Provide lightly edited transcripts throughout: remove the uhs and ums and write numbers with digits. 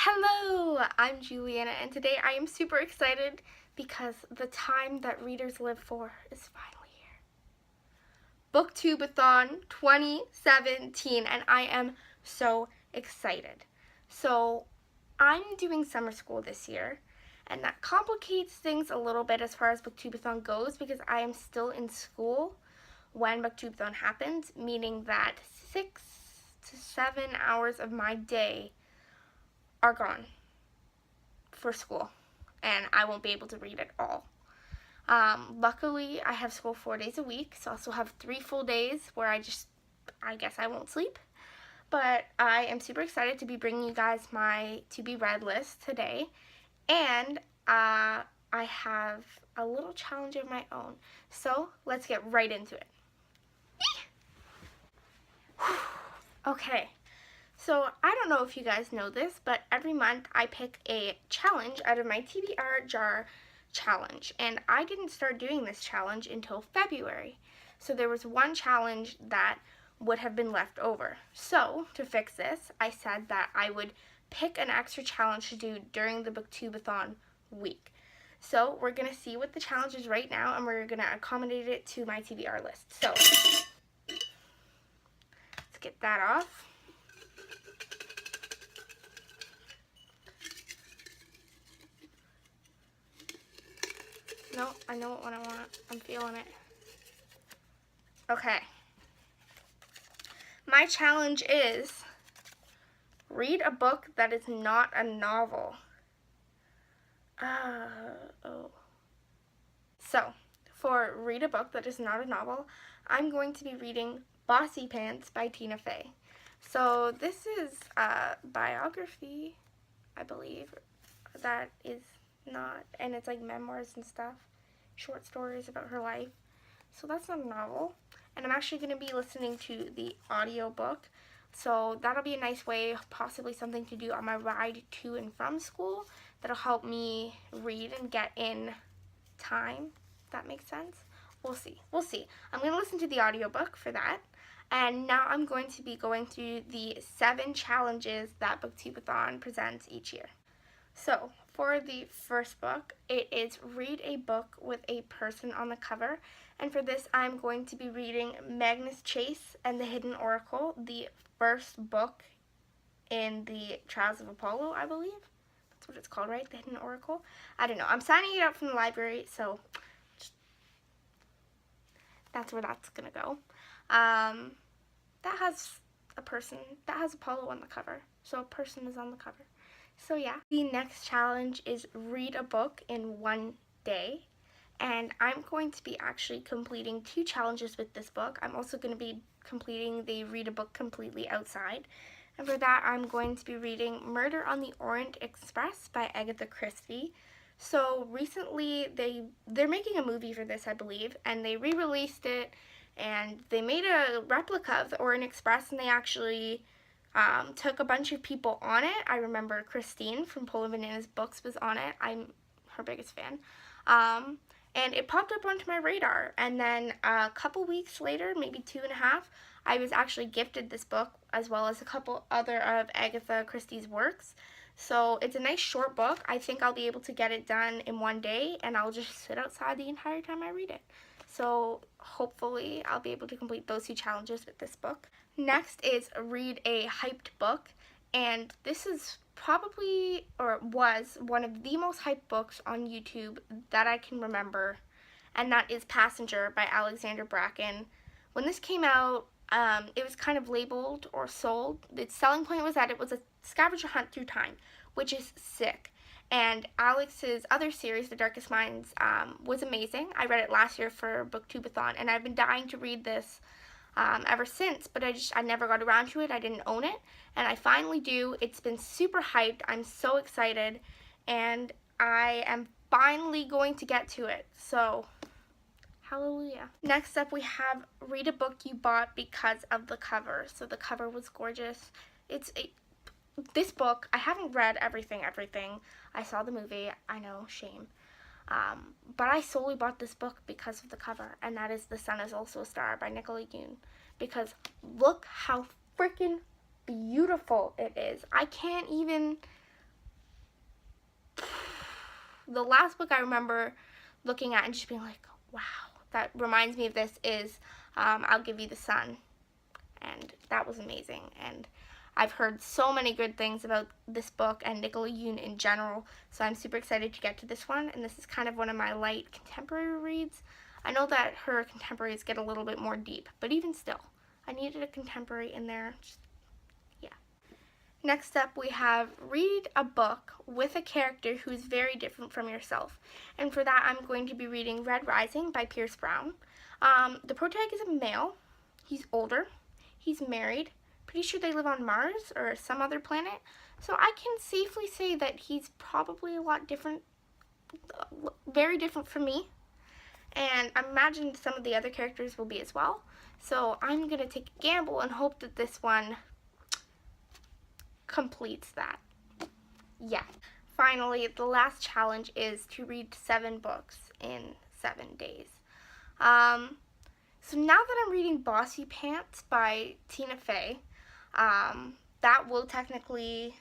Hello, I'm Juliana, and today I am super excited because the time that readers live for is finally here. BOOKTUBEATHON 2017, and I am so excited. So, I'm doing summer school this year, and that complicates things a little bit as far as BOOKTUBEATHON goes because I am still in school when BOOKTUBEATHON happens, meaning that 6 to 7 hours of my day are gone for school, and I won't be able to read at all. Luckily, I have school 4 days a week, so I'll still have 3 full days where I guess I won't sleep. But I am super excited to be bringing you guys my to-be-read list today, and I have a little challenge of my own. So let's get right into it. Okay. So, I don't know if you guys know this, but every month I pick a challenge out of my TBR jar challenge, and I didn't start doing this challenge until February. So there was one challenge that would have been left over. So, to fix this, I said that I would pick an extra challenge to do during the BOOKTUBEATHON week. So, we're going to see what the challenge is right now, and we're going to accommodate it to my TBR list. So, let's get that off. No, I know what one I want. I'm feeling it. Okay. My challenge is read a book that is not a novel. So, for read a book that is not a novel, I'm going to be reading Bossy Pants by Tina Fey. So, this is a biography, I believe, that is not, and it's like memoirs and stuff, short stories about her life. So that's not a novel, and I'm actually going to be listening to the audiobook, so that'll be a nice way, possibly something to do on my ride to and from school that'll help me read and get in time, if that makes sense. We'll see. I'm going to listen to the audiobook for that. And now I'm going to be going through the 7 challenges that BOOKTUBEATHON presents each year. So, for the first book, it is read a book with a person on the cover. And for this, I'm going to be reading Magnus Chase and the Hidden Oracle, the first book in the Trials of Apollo, I believe. That's what it's called, right? The Hidden Oracle? I don't know. I'm signing it up from the library, so that's where that's going to go. That has a person, that has Apollo on the cover. So a person is on the cover. So yeah, the next challenge is read a book in 1 day, and I'm going to be actually completing 2 challenges with this book. I'm also going to be completing the read a book completely outside, and for that I'm going to be reading Murder on the Orient Express by Agatha Christie. So recently they're making a movie for this, I believe, and they re-released it, and they made a replica of the Orient Express, and they actually took a bunch of people on it. I remember Christine from Polar Bananas Books was on it. I'm her biggest fan. And it popped up onto my radar. And then a couple weeks later, maybe 2.5, I was actually gifted this book as well as a couple other of Agatha Christie's works. So it's a nice short book. I think I'll be able to get it done in 1 day, and I'll just sit outside the entire time I read it. So hopefully I'll be able to complete those 2 challenges with this book. Next is read a hyped book, and this is probably, or was, one of the most hyped books on YouTube that I can remember, and that is Passenger by Alexander Bracken. When this came out, it was kind of labeled or sold. Its selling point was that it was a scavenger hunt through time, which is sick. And Alex's other series, The Darkest Minds, was amazing. I read it last year for BOOKTUBEATHON, and I've been dying to read this ever since, but I never got around to it. I didn't own it, and I finally do. It's been super hyped. I'm so excited, and I am finally going to get to it. So, hallelujah. Next up, we have read a book you bought because of the cover. So the cover was gorgeous. This book, I haven't read everything. I saw the movie. I know, shame. But I solely bought this book because of the cover, and that is The Sun Is Also a Star by Nicola Yoon, because look how freaking beautiful it is. I can't even The last book I remember looking at and just being like, wow, that reminds me of this is I'll Give You the Sun. And that was amazing. And I've heard so many good things about this book and Nicola Yoon in general, so I'm super excited to get to this one. And this is kind of one of my light contemporary reads. I know that her contemporaries get a little bit more deep, but even still, I needed a contemporary in there. Yeah. Next up, we have read a book with a character who is very different from yourself. And for that, I'm going to be reading Red Rising by Pierce Brown. The protagonist is a male. He's older. He's married. Pretty sure they live on Mars or some other planet. So I can safely say that he's probably a lot different, very different from me. And I imagine some of the other characters will be as well. So I'm going to take a gamble and hope that this one completes that. Yeah. Finally, the last challenge is to read 7 books in 7 days. So now that I'm reading Bossy Pants by Tina Fey, that will technically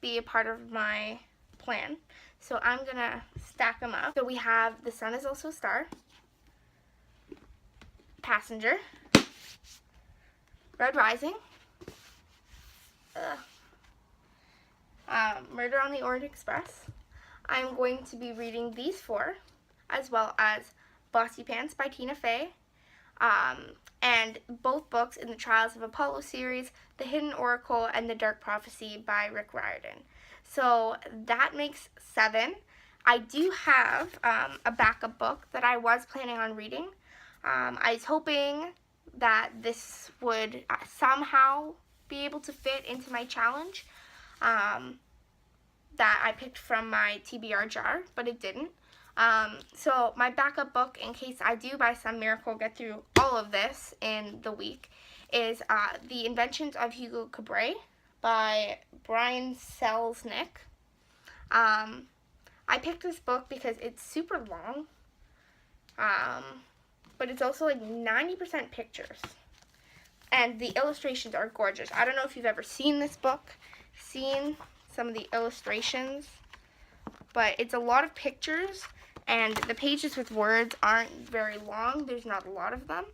be a part of my plan. So I'm going to stack them up. So we have The Sun Is Also a Star, Passenger, Red Rising, Murder on the Orient Express. I'm going to be reading these 4, as well as Bossy Pants by Tina Fey, and both books in the Trials of Apollo series, The Hidden Oracle and The Dark Prophecy by Rick Riordan. So that makes 7. I do have a backup book that I was planning on reading. I was hoping that this would somehow be able to fit into my challenge that I picked from my TBR jar, but it didn't. So my backup book, in case I do by some miracle get through all of this in the week, is The Inventions of Hugo Cabret by Brian Selznick. I picked this book because it's super long, but it's also like 90% pictures. And the illustrations are gorgeous. I don't know if you've ever seen this book, seen some of the illustrations, but it's a lot of pictures, and the pages with words aren't very long. There's not a lot of them.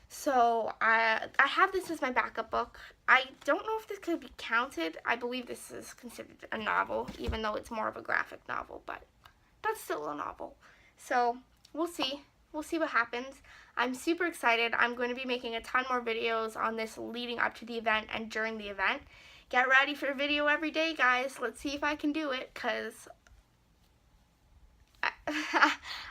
So I have this as my backup book. I don't know if this could be counted. I believe this is considered a novel, even though it's more of a graphic novel, but that's still a novel. So we'll see. We'll see what happens. I'm super excited. I'm going to be making a ton more videos on this leading up to the event and during the event. Get ready for a video every day, guys. Let's see if I can do it, because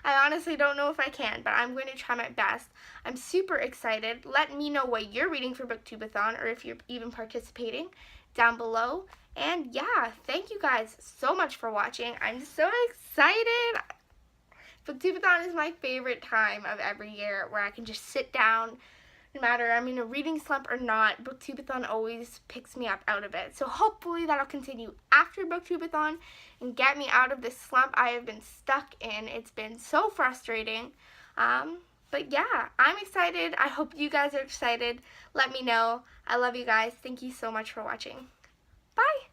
I honestly don't know if I can, but I'm going to try my best. I'm super excited. Let me know what you're reading for BookTubeathon, or if you're even participating, down below. And yeah, thank you guys so much for watching. I'm so excited. BookTubeathon is my favorite time of every year, where I can just sit down. No matter I'm in a reading slump or not, BookTubeathon always picks me up out of it. So hopefully that'll continue after BookTubeathon and get me out of this slump I have been stuck in. It's been so frustrating. But yeah, I'm excited. I hope you guys are excited. Let me know. I love you guys. Thank you so much for watching. Bye!